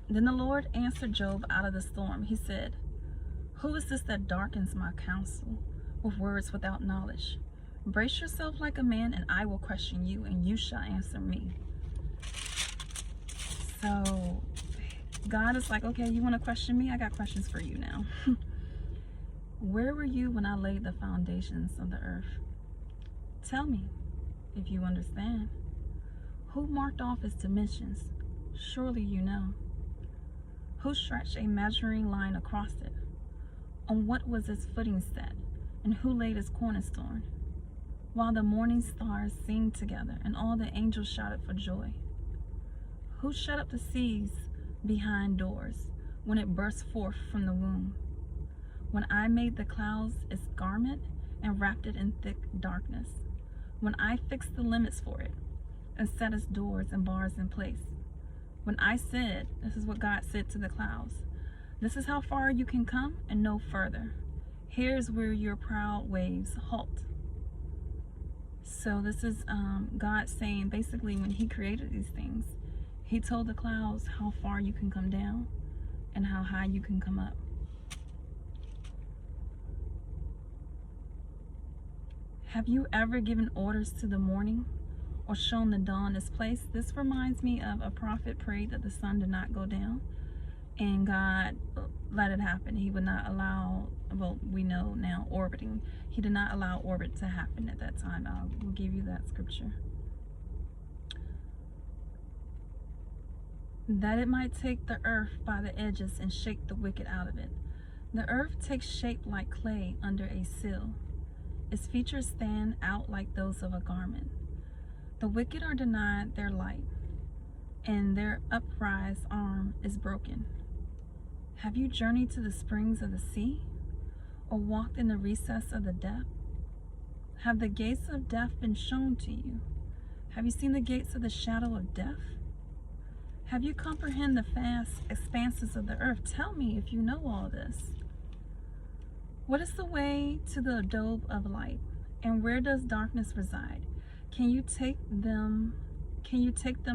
Then the Lord answered Job out of the storm. He said, "Who is this that darkens my counsel with words without knowledge? Brace yourself like a man, and I will question you, and you shall answer me." So God is like, okay, you want to question me? I got questions for you now. Where were you when I laid the foundations of the earth? Tell me, if you understand. Who marked off its dimensions? Surely you know. Who stretched a measuring line across it? On what was its footing set? And who laid its cornerstone? While the morning stars sing together, and all the angels shouted for joy. Who shut up the seas behind doors, when it burst forth from the womb? When I made the clouds its garment, and wrapped it in thick darkness. When I fixed the limits for it, and set its doors and bars in place. When I said, this is what God said to the clouds, "This is how far you can come and no further. Here's where your proud waves halt." So this is God saying, basically, when he created these things, he told the clouds how far you can come down and how high you can come up. Have you ever given orders to the morning or shown the dawn its place? This reminds me of a prophet prayed that the sun did not go down, and God let it happen. He would not allow, well, we know now, orbiting. He did not allow orbit to happen at that time. I will give you that scripture. That it might take the earth by the edges and shake the wicked out of it. The earth takes shape like clay under a sill. Its features stand out like those of a garment. The wicked are denied their light, and their uprise arm is broken. Have you journeyed to the springs of the sea, or walked in the recess of the depth? Have the gates of death been shown to you? Have you seen the gates of the shadow of death? Have you comprehended the vast expanses of the earth? Tell me if you know all this. What is the way to the abode of light, and where does darkness reside? Can you take them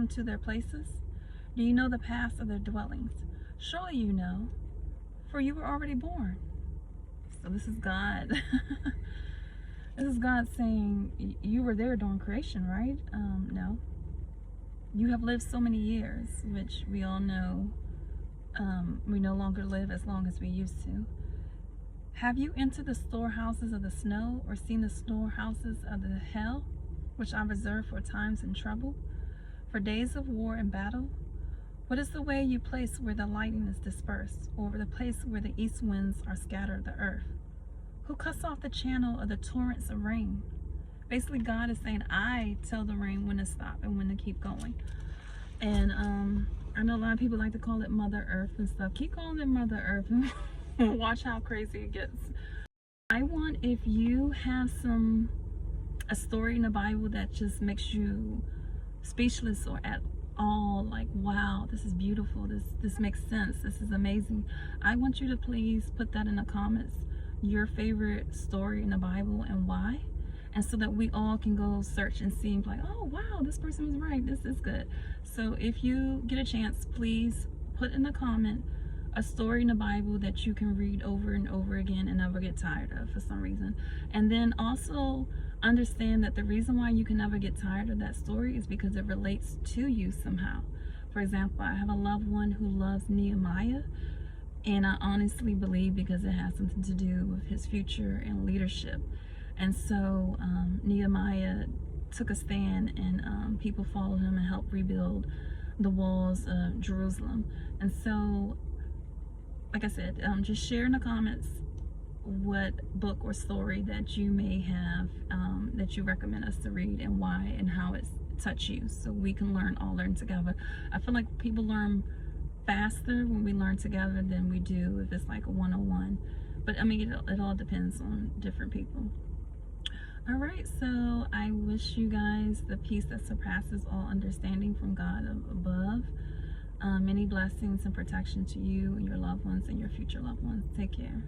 to their places? Do you know the paths of their dwellings? Surely you know, for you were already born. So this is God. This is God saying, you were there during creation, right? No. You have lived so many years, which we all know we no longer live as long as we used to. Have you entered the storehouses of the snow, or seen the storehouses of the hell, which I reserve for times in trouble, for days of war and battle? What is the way you place where the lightning is dispersed, or the place where the east winds are scattered the earth? Who cuts off the channel of the torrents of rain? Basically, God is saying, I tell the rain when to stop and when to keep going. And I know a lot of people like to call it Mother Earth and stuff. Keep calling it Mother Earth. Watch how crazy it gets. I want, if you have a story in the Bible that just makes you speechless, or at all like, wow, this is beautiful, this makes sense, this is amazing, I want you to please put that in the comments, your favorite story in the Bible and why, and so that we all can go search and see, like, oh wow, this person was right, this is good. So if you get a chance, please put in the comment a story in the Bible that you can read over and over again and never get tired of for some reason. And then also understand that the reason why you can never get tired of that story is because it relates to you somehow. For example, I have a loved one who loves Nehemiah, and I honestly believe because it has something to do with his future and leadership. And so Nehemiah took a stand, and people followed him and helped rebuild the walls of Jerusalem. And so, like I said, just share in the comments what book or story that you may have that you recommend us to read, and why, and how it's touched you, so we can all learn together. I feel like people learn faster when we learn together than we do if it's like a one-on-one. But I mean, it all depends on different people. All right, so I wish you guys the peace that surpasses all understanding from God above. Many blessings and protection to you and your loved ones and your future loved ones. Take care.